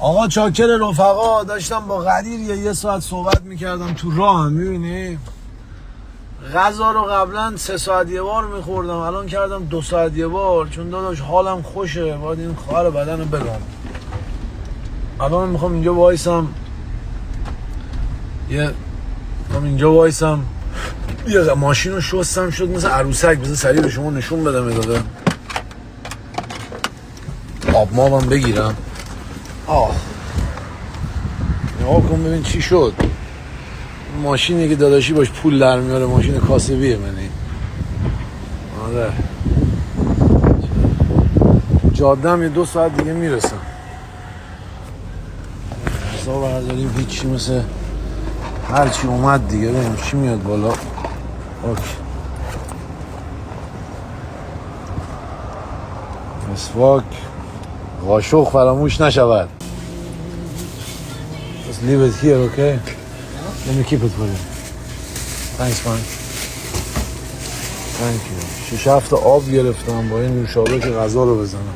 آقا چاکر رفقا، داشتم با قدیر یه ساعت صحبت میکردم تو راه هم. میبینی غذا رو قبلا 3 ساعت یه بار میخوردم، الان کردم 2 ساعت یه بار، چون داداش حالم خوشه، باید این خواهر بدن رو بدم. الان میخوام اینجا وایسم یه ماشین رو شستم شد مثل عروسک. بذار سریع به شما نشون بدم اداده آب مابم بگیرم. نگاه کن ببین چی شد. ماشینی که داداشی باش پول در میاره، ماشین کاسبیه منی. آره جاده هم یه 2 ساعت دیگه میرسم. حساب برداریم هیچی، مثل هرچی اومد دیگه. ببینیم چی میاد بالا. اوکی مسواک قاشق فراموش نشود. Just leave it here, okay? Let me keep it for you. Thanks man. Thank you. 6 7 آب گرفتم با این نوشابه که غذا رو بزنم.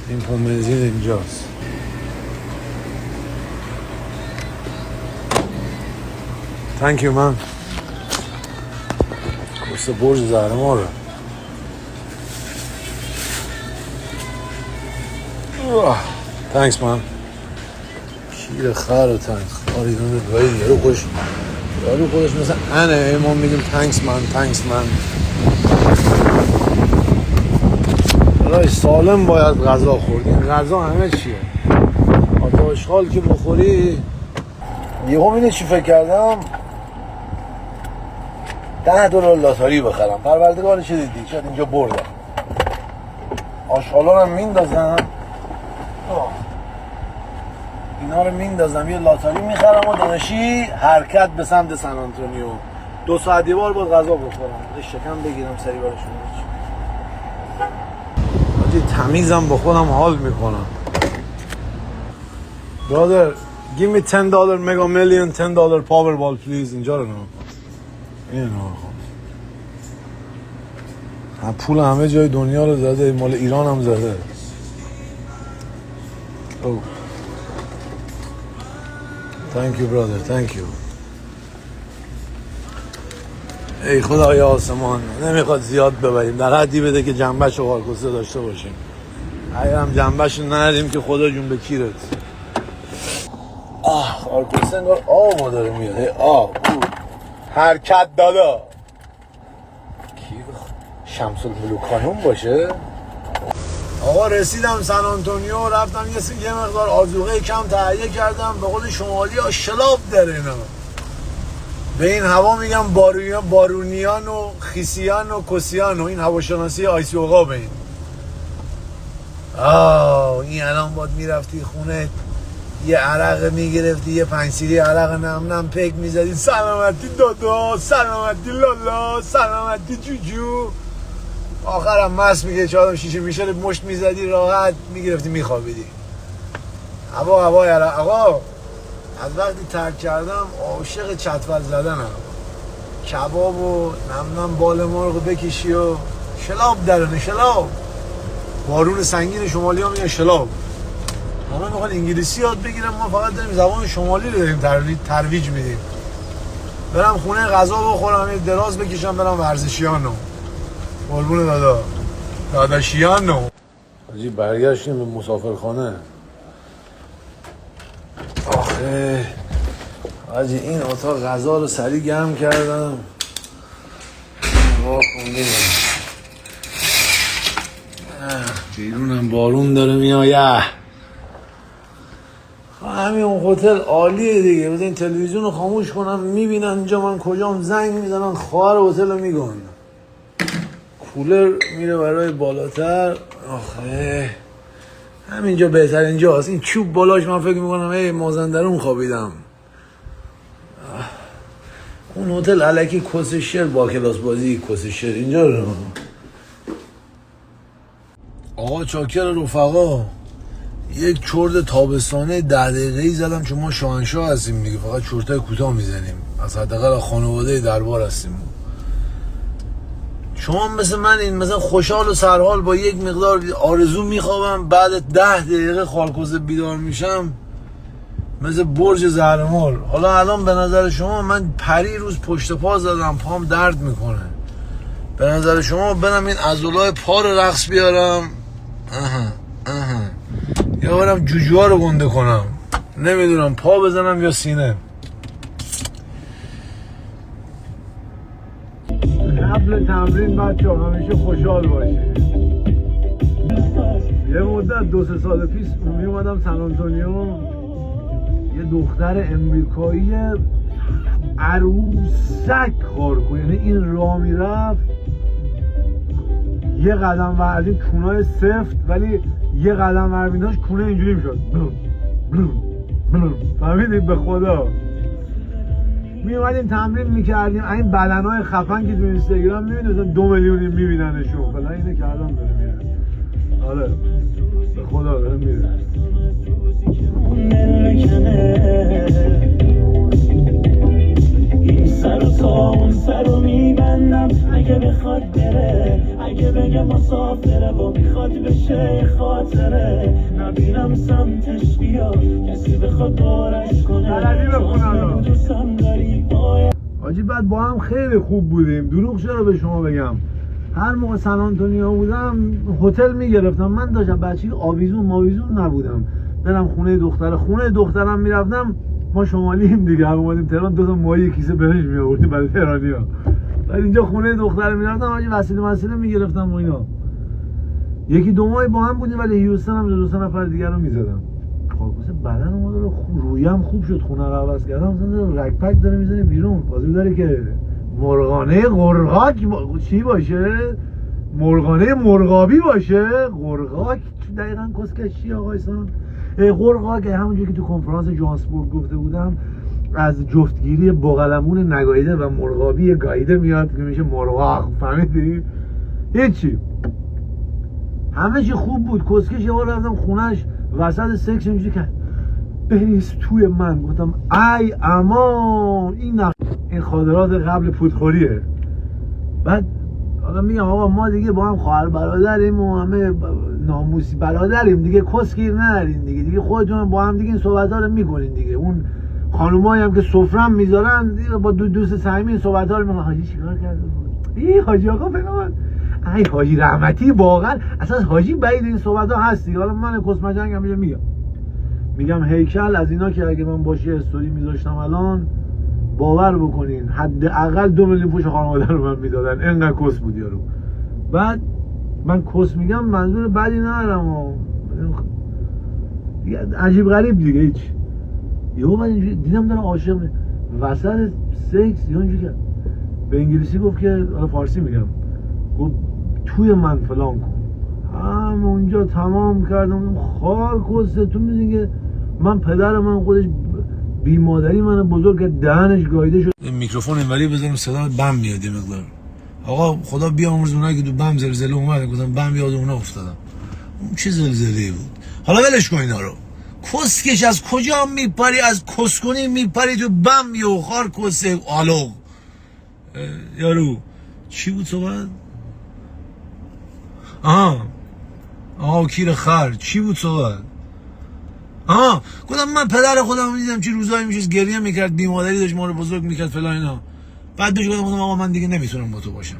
این پمبنزین اینجاست. Thank you man. کورس برج زهرماره. Thanks man. شیر خر تنگ خاری دونه باید یارو خودش مثل انه. ما میگیم thanks man. برای سالم باید غذا خورد. این غذا همه چیه. آتا اشغال که بخوری. یه هم اینه چی فکر کردم $10 لاتاری بخرم. پروردگار چه دیدی؟ شاید اینجا بردم. آشغالان هم میندازم، اینا رو میندازم، یه لاتاری میخرم و داداشی حرکت به سمت سن آنتونیو. 2 ساعت یه بار باید غذا بخورم، شکم بگیرم سری برشون. حاجی تمیزم با خودم حال میکنم. Brother, give me $10 mega million, $10 powerball please. اینجا رو نگاه کن. این نگاه کن. پول همه جای دنیا رو زده، مال ایران هم زده. Oh. Thank you brother, thank you. ای خدای آسمان، نمیخواد زیاد ببریم، در حدی بده که جنبش و خالکوسه داشته باشیم. اگر هم جنبش نداریم که خدا جون به کیرت. خالکوسه انگار آب داره میاد. حرکت دادا کی شمس الملوکانون باشه. آقا رسیدم سن آنتونیو، رفتم یه مقدار آذوقه کم تهیه کردم. به قول شمالی ها شلاب داره اینا. به این هوا میگم بارونیان و خیسیان و کسیان و این هواشناسی آیسی اوقا. به این این الان باید میرفتی خونه یه عرق میگرفتی، یه 5 سیری عرق نم پک میزدی. سلامتی دادا، سلامتی لالا، سلامتی جوجو. آخرم مست میگه چادم شیشه میشه مشت میزدی، راحت میگرفتی میخوابیدی. هوا عرق. آقا از وقتی ترک کردم عاشق چتول زدنم. کباب و نم بال مرغ بکشی و شلاب درونه. شلاب بارون سنگین شمالی ها میگن شلاب. همه میخوان انگلیسی یاد بگیرم، ما فقط داریم زبان شمالی رو داریم ترویج میدیم. برم خونه غذا بخورم، یه دراز بکشم، برم ورزشیانو. قربون داداشیانو. حاجی برگشتیم به مسافرخانه. آخه حاجی این اتاق غذا رو سریع گرم کردم. بیرونم بارون داره میآید. همین اون هتل عالیه دیگه. بذار این تلویزیون رو خاموش کنم، میبینن اینجا من کجام، زنگ میزنن خواهر هتل رو میگن. کولر میره برای بالاتر. آخه همینجا بهترین جاست. این چوب بالاش من فکر میکنم مازندرون خوابیدم. اون هتل الکی کسشر با کلاس بازی کسشر. اینجا رو آقا چاکر رفقا، یک چرت تابستانه 10 دقیقه‌ای زدم، چون ما شاهنشاه هستیم دیگه، فقط چرتای کوتاه میزنیم، از حداقل خانواده دربار هستیم. شما مثل من این مثلا خوشحال و سرحال با یک مقدار آرزو میخوابم، بعد 10 دقیقه خالکوسه بیدار میشم. مثل برج زهرمار. حالا الان به نظر شما من پری روز پشت پا زدم، پام درد میکنه، به نظر شما برم این عضلای پا رو رقص بیارم یا برم جوجوها رو گنده کنم؟ نمیدونم، پا بزنم یا سینه. قبل تمرین بچه همیشه خوشحال باشید. یه مدت 2-3 سال پیش می اومدم سن آنتونیو، یه دختر امریکایی عروسک خارکو، یعنی این راه میرفت یه قدم وردی کونای سفت، ولی یه قدم وردیش کونه اینجوری میشد. فهمیدید؟ به خدا می اومدیم تمرین میکردیم، این بدنهای خفن که تو اینستاگرام میبینید 2 میلیون میبیننشون، فلا اینه کردم داره میره. آره به خدا داره میره. این سر و تا اون سر رو میبندم، اگه بخواد بره، اگه بگه مسافره و میخواد بشه خاطره، نبینم سمتش بیا کسی بخواد دارش کنه، بلدی بخونم دوستم داری باید. آجی بعد با هم خیلی خوب بودیم، دروغ چرا به شما بگم. هر موقع سن آنتونیو بودم هتل میگرفتم، من داشتم بچگی آویزون ماویزون نبودم، برم خونه دخترم میرفتم. ما شمالیم دیگه، هم اومدیم تهران 2 تا ماهی کیسه برنج میآوردیم برای تهرانی‌ها. بعد اینجا خونه دختر میرفتم، آجی وسیله میگرفتم و اینا. 1-2 ماه با هم بودیم، ولی هیوستن هم 2 نفر دیگر رو میزدم. خلاصه بدن اومد رویم خوب شد، خونه رو عوض کردم، مثلا رگ پک داره میزنه بیرون. بازی داره که مرغانه قرقاک چی باشه، مرغانه مرغابی باشه، قرقاک دقیقاً کسکش چی آقایسان؟ قرقاک همونجوری که تو کنفرانس جوهانسبورگ گفته بودم، از جفتگیری بوقلمون نگاییده و مرغابی گاییده میاد که میشه مرغاق. فهمیدی؟ هیچی، همه چی خوب بود. کسکش یه بار رفتم خونش، وسط سکس اینجوری کرد بریز توی من، گفتم ای اما این خاطرات قبل پودخوریه. بعد حالا میگم آقا ما دیگه با هم خواهر برادریم و همه ناموسی برادریم دیگه، کسگیر ندارین دیگه خودتون با هم دیگه این صحبت‌ها رو میکنین دیگه. اون خانومایی هم که سفرم میذارن دیگه با دوست صمیمی این صحبت‌ها رو میگن. حاجی چیکار کرده بود؟ ای حاجی آقا فلان، ای حاجی رحمتی واقعا اصلا حاجی بعید این صحبت‌ها هست دیگه. حالا من کسمجنگم میگم هیکل از اینا که اگه من باشه استوری میذاشتم الان، باور بکنین حداقل 2 میلیون پوش خانواده رو من میدادن، انقدر کس بود یارو. بعد من کس میگم منظور بدی ندارم و عجیب غریب دیگه هیچ. یهو من اینجوری دیدم داره عاشق وسط سکس یا اینجوری به انگلیسی گفت که حالا فارسی میگم، گفت توی من فلان کن. همونجا تمام کردم. خار کسه تو میدونی که من پدر من خودش بی مادری من بزرگ که دهنش گاییده شد. میکروفون اینوری بزنم صدا بم میاد یه مقدار. آقا خدا بیامرز اونایی که تو بم زلزله اومد، گفتم بم یاد اونا افتادم. اون چه زلزله‌ای بود؟ حالا ولش کن اینا رو. کسکش از کجا میپری؟ از کسکنی میپری تو بم یو خار کسه آلو. یارو چی بود صحبت؟ آها کیر خر چی بود صحبت؟ گفتم من پدر خودم دیدم چه روزایی میشه گریه میکرد، بیمادری داشت ما رو بزرگ میکرد فلان اینا. بعد بهش گفتم آقا من دیگه نمیتونم با تو باشم،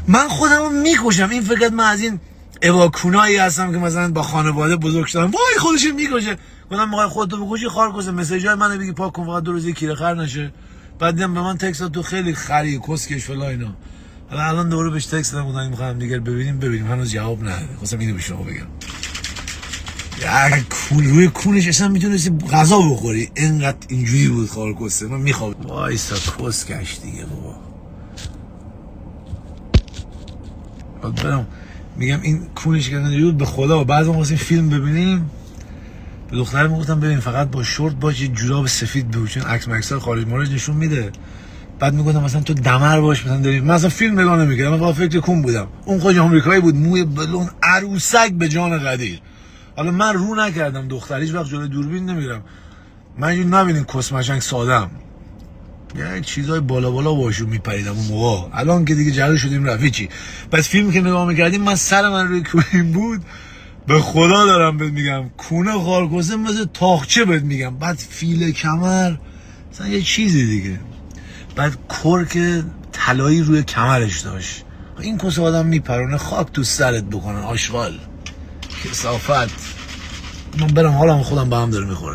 من خودمو میکشم. این فکر من از این اواکونایی هستم که مثلا با خانواده بزرگ شدم، وای خودش میکشه. گفتم میخوای خودتو بکشی خار کسه، مسیجای منو بگی پاک کن فقط 2 روز کیر خر نشه. بعد دیدم به من تکست تو خیلی خری کسکش فلان اینا. الان دوباره بهش تکست دادم گفتم میخوام دیگه ببینیم هنوز جواب نداده. خواستم اینو به شما بگم. روی کونش اصلا میتونستی غذا بخوری، اینقدر اینجوری بود خارکسته. من میخوام وایسا کسکش دیگه بابا. برم میگم این کونش که بود به خدا. بعد ما واسه فیلم ببینیم به دخترم میگفتم ببین فقط با شورت باش، یه جوراب سفید بپوش، چون عکس مکسا خارج مارج نشون میده. بعد میگفتم مثلا تو دمر باش، مثلا داریم مثلا فیلم نگاه نمیکردم، من فقط فکر کون بودم. اون خود آمریکایی بود، موی بلون عروسک به جان قدیر. حالا من رو نکردم دختر، هیچ وقت جلوی دوربین نمیرم. من اینجوری نبینین کسمشنگ سادم، یعنی چیزای بالا باشون میپریدم اون موقع. الان که دیگه جلو شدیم رفیچی. بعد فیلم که نگاه میکردیم من سر من روی کولین بود، به خدا دارم بهت میگم کونه خالکوسه مثل تاخچه بهت میگم. بعد فیل کمر مثلا یه چیزی دیگه. بعد کرک طلایی روی کمرش داشت. این کسه آدم میپرونه خاک تو سرت بکنن آشغال کثافت. من برم حالم خودم به هم داره میخوره.